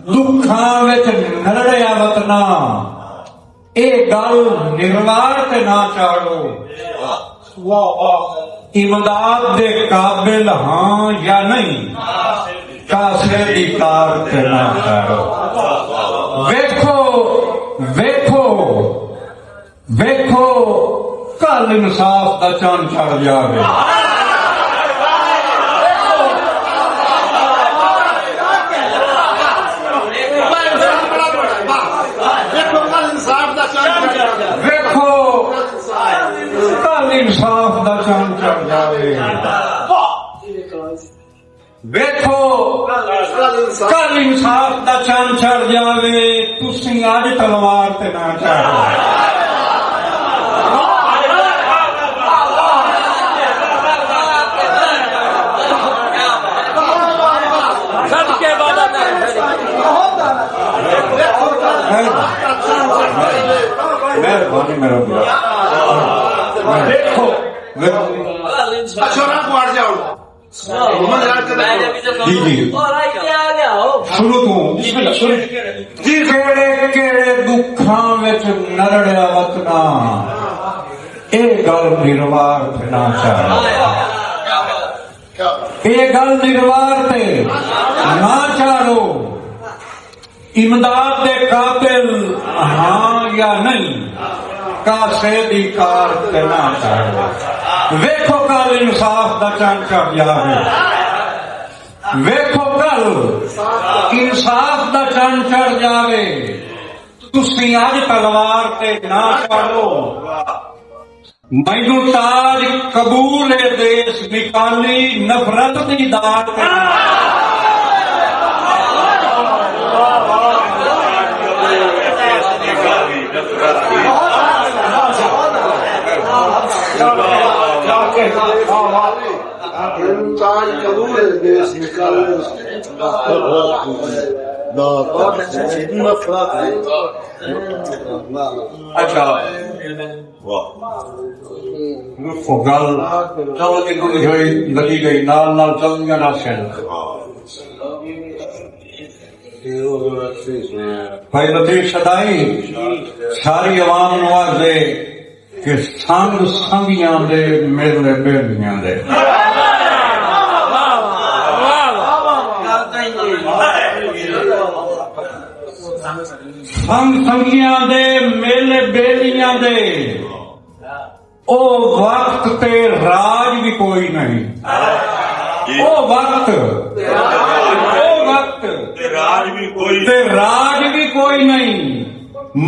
दुखां विच नरड़िया वतना, ए गल निर्वार ते ना चाड़ो। इमदाद दे काबिल हां या नहीं, कासे दी कार ते ना चाड़ो। वेखो वेखो वेखो कल इंसाफ दा चंद चढ़ जावे। वेखो कल इंसाफ दा चंद चढ़ जावे। वेखो कल इंसाफ दा चंद चढ़ जावे। तुसीं अज तलवार ते ना चाढ़ो। मेहरबानी मेरा देखो जी जी शुरू तो केड़े केड़े दुखां विच नरड़िया वतना, ए गल निर्वार ते ना चाड़ो। ए गल निर्वार ते ना चाड़ो। इमदाद दे काबिल हां या नहीं, कासे दी कार ते ना चाड़ो। वेखो कल इंसाफ दा चंद चढ़ जावे। वेखो कल इंसाफ दा चंद चढ़ जावे। तुसीं अज तलवार ते ना चाड़ो। मैनू ताज कबूल ए देश निकाली, नफरत दी दात ते अच्छा गल लगी गई नाल नाल चलदियां ना भाई लतीफ सदाई सारी अवाम नवाजे कि संग संगियां दे मेले बेलियां दे। संग संगियां दे मेले बेलियां दे ओ वक्त ते राज भी कोई नहीं। ओ वक्त राज भी कोई नहीं।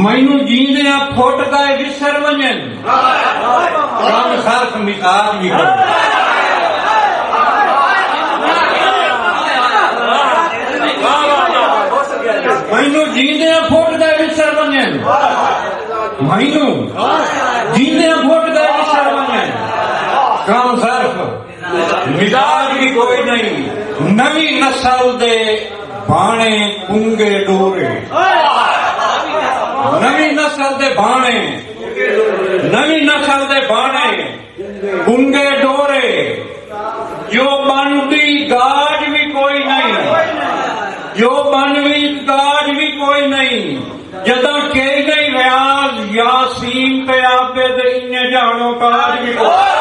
मैनू जींदे फुट गए विसर वजन, कम सर्फ मिजाज भी कोई। मैनू जींदे फुट गए विसर वजन, मैनू जींदे फुट गए विसर वजन, कम सर्फ मिजाज भी कोई नहीं। नवी नस्ल दे बाणे कुंगे डोरे, नवी नस्ल दे बाणे, नवी नस्ल दे बाणे कुंगे डोरे। जो बनदी गाज भी कोई नहीं, जो बनवी गाज भी कोई नहीं। जदा के गई रियाज यासीन ते आबे दे इन्ने जानो काज भी कोई।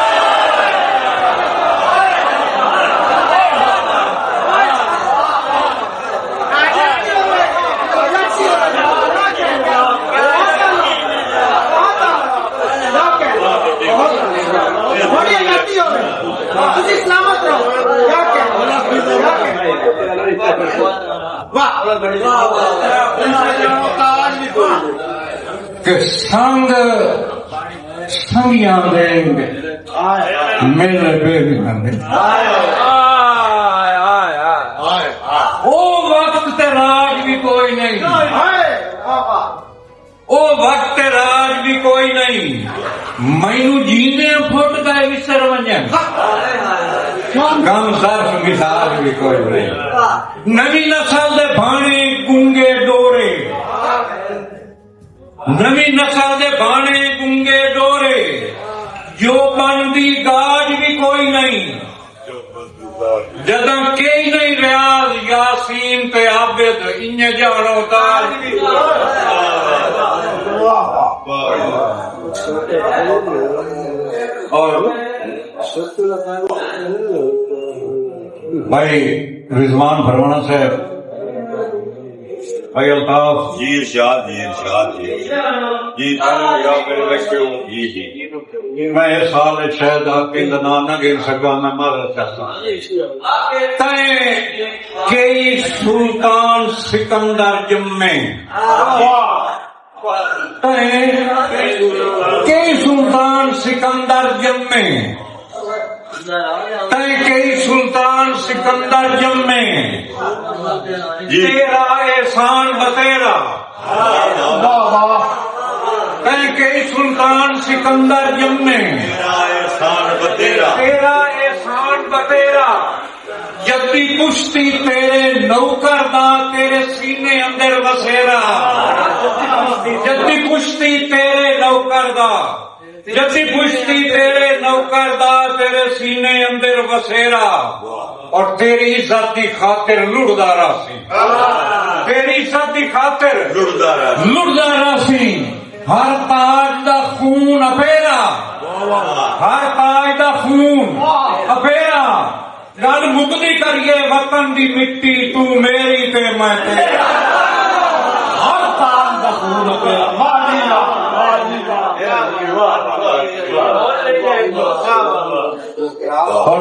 संग संगियां देंगे मेरे बेलियां दे। ओ वक्त ते राज भी कोई नहीं, ओ वक्त राज भी कोई नहीं। मैनू जीने फुट गए विसर वजन, कम सर्फ मिसाज भी कोई नहीं। नवी नस्ल दे भाणे गुंगे डोरे, नवी नस्ल दे बाणे गुंगे डोरे। जो बनदी गाज भी कोई नहीं। जदा के नहीं रियाज यासीन पे आप आबिद इन्ने जानो ताज और भाई रिजवान फरमाना साहब, भाई अल्ताफ जी इरशाद जी मेरे लक्ष्य जी मैं इस साल शायद आपके नाम न गिन सका, मैं माजरत चाहता हूं। तय कई सुल्तान सिकंदर जम्मे, तय कई सुल्तान सिकंदर जम्मे, तय कई सुल्तान सिकंदर जम्मे, तेरा एहसान बतेरा। तय कई सुल्तान सिकंदर जम्मे, तेरा एहसान बतेरा। जद्दी कुश्ती तेरे नौकर दा तेरे सीने अंदर बसेरा। जद्दी कुश्ती तेरे नौकर दा, जद्दी कुश्ती तेरे नौकर दा तेरे सीने अंदर बसेरा। और तेरी इज्जत की खातिर लुढ़दा रासी, तेरी इज्जत की खातिर लुढ़दा रासी। हर ताज दा खून अफेरा, हर ताज दा खून अफेरा। गल मुकदी करिए वतन दी मिट्टी, तू मेरी ते मैं तेरा। हर ताज दा खून अफेरा। और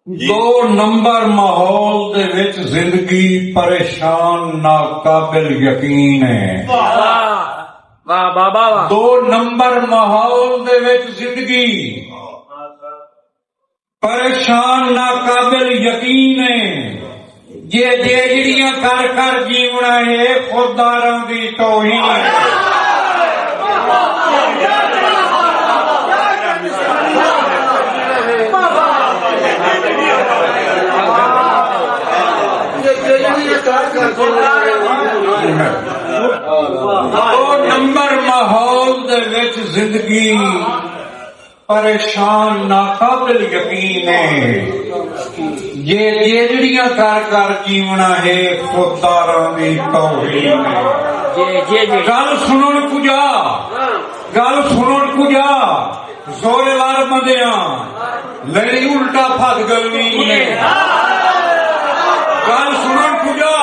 दो नंबर माहौल दे विच जिंदगी परेशान नाकाबिल यकीन है। दो नंबर माहौल दे विच जिंदगी परेशान नाकाबिल यकीन है। ये जेड़ियां कर कर जीवना है खुदारां दी तौहीन है। दो नंबर माहौल दे विच जिंदगी परेशान नाकाबिल यकीन है। ये जेड़ियां कर कर जीवना है खुदारां दी तौहीन है। गल सुनन कुजा, गल सुनन कुजा जोरेवार बंदियां लड़ी उल्टा फस गलनी ने। गल सुनन कुजा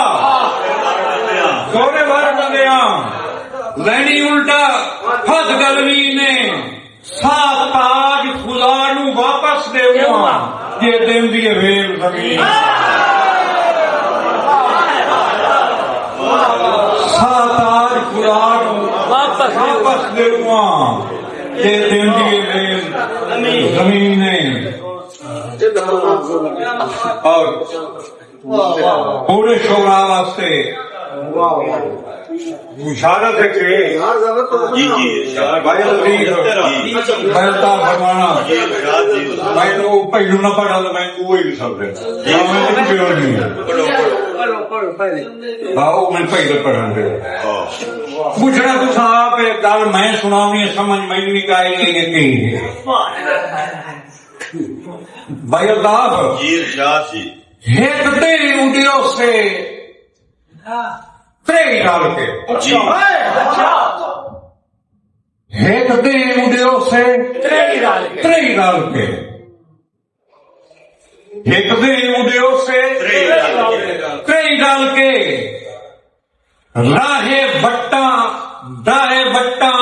जोरेवार बंदियां लड़ी उल्टा फस गलनी ने। सात ताज खुदा नू वापस देवा ये देंदी है वेल जमीन। सात ताज खुदा नू वापस देवा ये देंदी है वेल जमीन ने। और पूरे शोरा वास्ते मुशारत है कि फरमाना मैं पहलू ना पढ़ा तो मैं वही सब मैं पहले पढ़ा पूछना तो साहब गल मैं सुनावी समझ मैं नहीं आई भाई अल्ताफ एक दे उड़ियो से त्रेई डाल के एक दे उड़ियो से त्रेई डाल के एक दे उड़ियो से त्रेई डाल के राहे बट्टा दाए बट्टा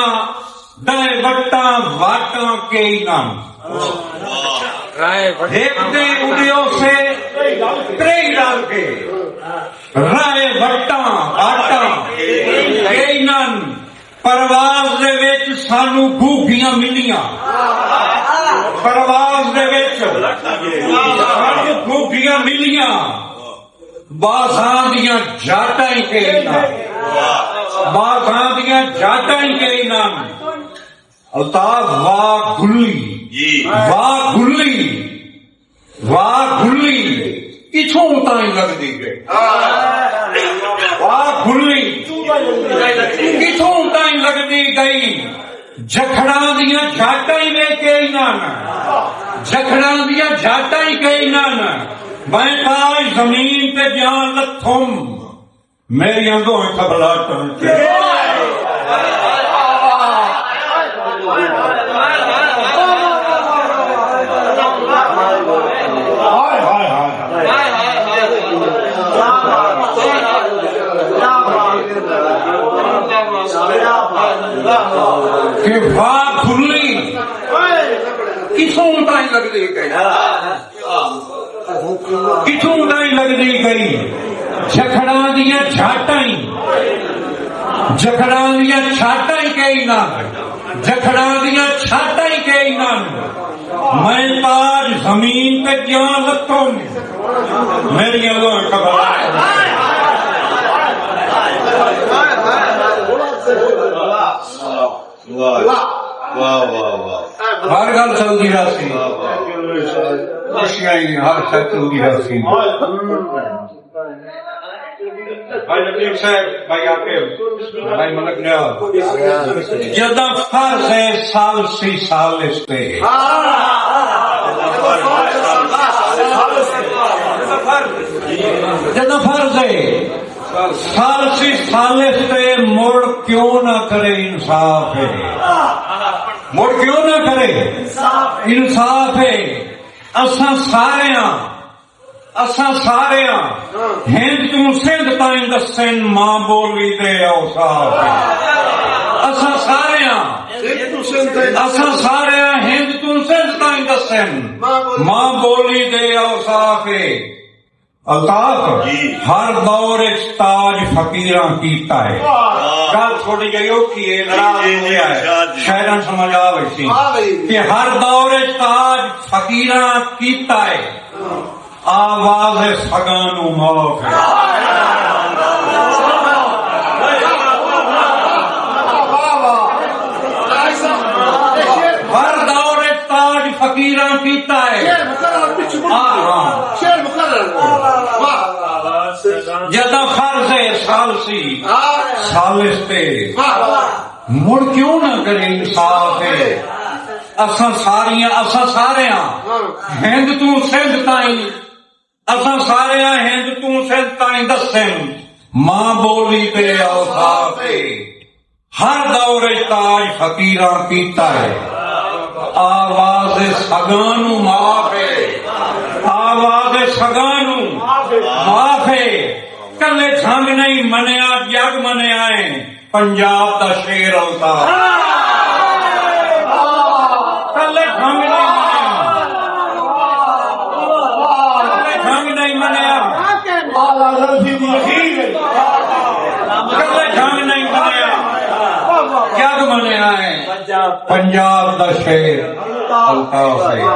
दाए बट्टा वाटा के नाम एक दे उड़ियो से त्रेई डाल के राय वट्टा आटा कई नन परवाज दे विच सानू खूबियां मिलियां। परवाज दे विच सानू खूबियां मिलियां। बासां दियां जाटां ही कई नन, बासां दियां जाटां ही कई नन। अल्ताफ वाह गुल्ली, वाह गुल्ली, वाह गुल्ली किथों ताईं लगदी गई। वाह गुल्ली किथों ताईं लगदी गई। जखड़ा दियां जाटां ही वे कई नन, जखड़ा दियां जाटां ही कई नन। मैं ताज जमीन पे जान लथुम मेरी अंगों में खबलाट कि वाह खुली किथों ताई लगदी गई किथों ताई लगदी गई जखड़ा दियां छाटां जखड़ा दियां छाटां कई ना जखड़ा दियां छाटां कई ना मैं ताज जमीन पे क्या लथों मेरी अल्लाह खबर वाह वाह वाह वाह हर गल चलती रहती खुशियां ही हर शय चलती रहती भाई नबीर साहब भाई आके भाई मलक ने जदा फर्ज है साल सी साल इसते जदा फर्ज है साल सी साल इसते मुड़ क्यों ना करे इंसाफ है मुड़ क्यों ना करे इंसाफ है असा सारे हिंद तू सिंध ताईं दसन मां बोली दे औसाफ असा सारे हिंद तू सिंध ताईं दसन मां बोली दे औसाफ अल्ताफ हर दौर ताज फकीरां कीता है गल थोड़ी जही औखी है शहर समझ आवे सी कि हर दौर ताज फकीरां कीता है आवाज सगानू माफ है हर दौर ताज फकीरां कीता है जदा फर्ज है सालसी सालिस्ते मुड़ क्यों ना करे इंसाफ है असा सारे हिंद तू सिंध ताईं असा सारे हिंद तू सिंध ताईं दसन मां बोली दे औसाफ हर दौर ताज फकीरां कीता है आवाज सगानू माफ है आवाज सगानू माफ है कले झंग नहीं मनिया जग मनिया है पंजाब दा शेर अवतार कले झंग नहीं मनिया कले झंग नहीं मनिया जग मनिया है पंजाब दा शेर अवतार है